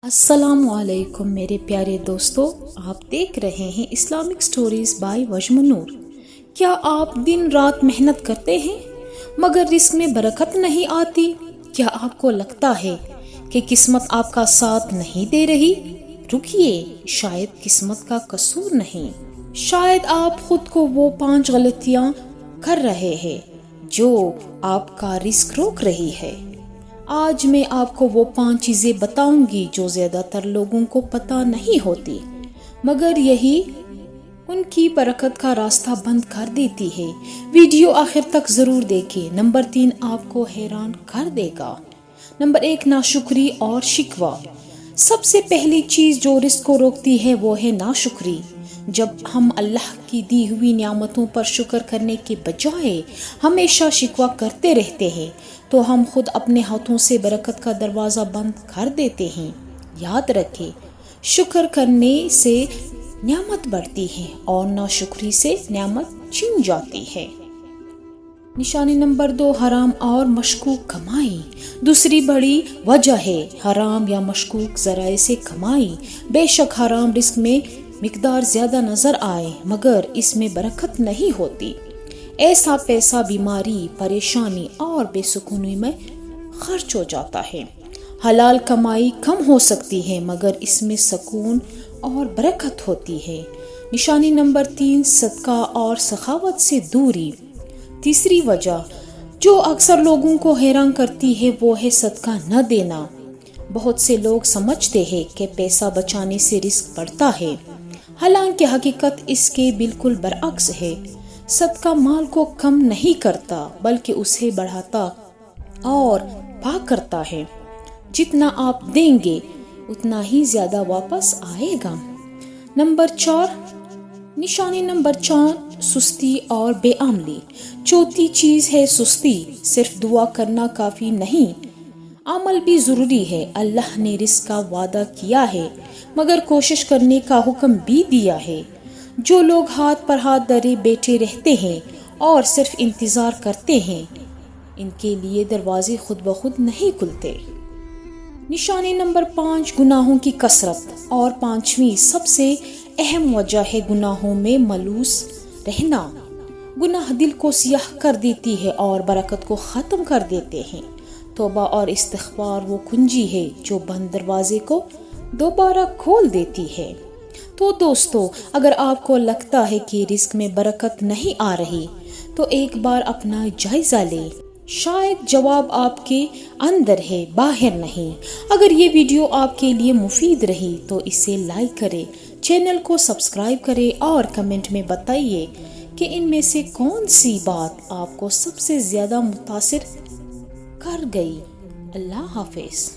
السلام علیکم میرے پیارے دوستو، آپ دیکھ رہے ہیں اسلامک سٹوریز بائی وجم نور۔ کیا آپ دن رات محنت کرتے ہیں مگر رزق میں برکت نہیں آتی؟ کیا آپ کو لگتا ہے کہ قسمت آپ کا ساتھ نہیں دے رہی؟ رکیے، شاید قسمت کا قصور نہیں، شاید آپ خود کو وہ 5 غلطیاں کر رہے ہیں جو آپ کا رزق روک رہی ہے۔ آج میں آپ کو وہ 5 چیزیں بتاؤں گی جو زیادہ تر لوگوں کو پتہ نہیں ہوتی، مگر یہی ان کی برکت کا راستہ بند کر دیتی ہے۔ ویڈیو آخر تک ضرور دیکھیں۔ نمبر 3 آپ کو حیران کر دے گا۔ نمبر 1 ناشکری اور شکوہ۔ سب سے پہلی چیز جو رزق کو روکتی ہے وہ ہے ناشکری۔ جب ہم اللہ کی دی ہوئی نعمتوں پر شکر کرنے کے بجائے ہمیشہ شکوہ کرتے رہتے ہیں تو ہم خود اپنے ہاتھوں سے برکت کا دروازہ بند کر دیتے ہیں۔ یاد رکھیں، شکر کرنے سے نعمت بڑھتی ہے اور ناشکری سے نعمت چھن جاتی ہے۔ نشانی نمبر 2 حرام اور مشکوک کمائی۔ دوسری بڑی وجہ ہے حرام یا مشکوک ذرائع سے کمائی۔ بے شک حرام رزق میں مقدار زیادہ نظر آئے مگر اس میں برکت نہیں ہوتی۔ ایسا پیسہ بیماری، پریشانی اور بے سکونی میں خرچ ہو جاتا ہے۔ حلال کمائی کم ہو سکتی ہے مگر اس میں سکون اور برکت ہوتی ہے۔ نشانی نمبر 3 صدقہ اور سخاوت سے دوری۔ تیسری وجہ جو اکثر لوگوں کو حیران کرتی ہے وہ ہے صدقہ نہ دینا۔ بہت سے لوگ سمجھتے ہیں کہ پیسہ بچانے سے رزق بڑھتا ہے، حالانکہ حقیقت اس کے بالکل برعکس ہے۔ صدقہ مال کو کم نہیں کرتا بلکہ اسے بڑھاتا اور پاک کرتا ہے۔ جتنا آپ دیں گے اتنا ہی زیادہ واپس آئے گا۔ نشانی نمبر 4 سستی اور بے عملی۔ چوتھی چیز ہے سستی۔ صرف دعا کرنا کافی نہیں، عمل بھی ضروری ہے۔ اللہ نے رزق کا وعدہ کیا ہے مگر کوشش کرنے کا حکم بھی دیا ہے۔ جو لوگ ہاتھ پر ہاتھ دھرے بیٹھے رہتے ہیں اور صرف انتظار کرتے ہیں، ان کے لیے دروازے خود بخود نہیں کھلتے۔ نشانی نمبر 5 گناہوں کی کثرت اور 5ویں سب سے اہم وجہ ہے گناہوں میں ملوث رہنا۔ گناہ دل کو سیاہ کر دیتی ہے اور برکت کو ختم کر دیتے ہیں۔ توبہ اور استغفار وہ کنجی ہے جو بند دروازے کو دوبارہ کھول دیتی ہے۔ تو دوستو، اگر آپ کو لگتا ہے کہ رزق میں برکت نہیں آ رہی تو ایک بار اپنا جائزہ لیں۔ شاید جواب آپ کے اندر ہے، باہر نہیں۔ اگر یہ ویڈیو آپ کے لیے مفید رہی تو اسے لائک کریں، چینل کو سبسکرائب کریں اور کمنٹ میں بتائیے کہ ان میں سے کون سی بات آپ کو سب سے زیادہ متاثر کر گئی۔ اللہ حافظ۔